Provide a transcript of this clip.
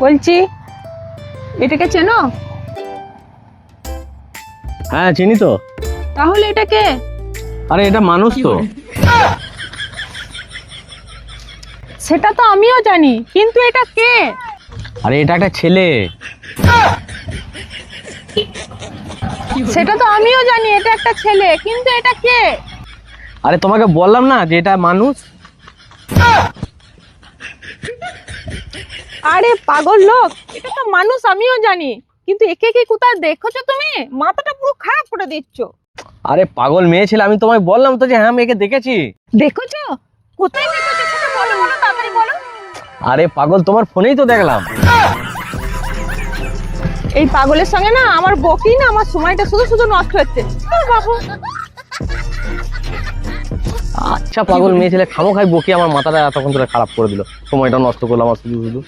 বলছি এটাকে চেনো? হ্যাঁ চিনি তো। তাহলে এটা কে? আরে এটা মানুষ তো। সেটা তো আমিও জানি, কিন্তু এটা কে? আরে এটা একটা ছেলে। সেটা তো আমিও জানি, এটা একটা ছেলে, কিন্তু এটা কে? আরে তোমাকে বললাম না যে এটা মানুষ। আরে পাগল লোক, এটা তো মানুষ আমিও জানি, কিন্তু একে কি কোথায় দেখেছো তুমি? মাথাটা পুরো খারাপ করে দিচ্ছ। আরে পাগল মেয়ে ছেলে, আমি তোমায় বললাম তো যে হ্যাঁ আমি একে দেখেছি। দেখেছো? কোথায় দেখেছো সেটা বলো, বলো তাড়াতাড়ি বলো। আরে পাগল তোমার ফোনেই তো দেখলাম। এই পাগলের সঙ্গে না আমার বকি না, আমার সময়টা শুধু শুধু নষ্ট হচ্ছে। বাবু, আচ্ছা পাগল মেয়ে ছেলে, খামোখাই বকি আমার মাথাটা এতক্ষণ ধরে খারাপ করে দিল, সময়টা নষ্ট করলাম আমার শুধু শুধু।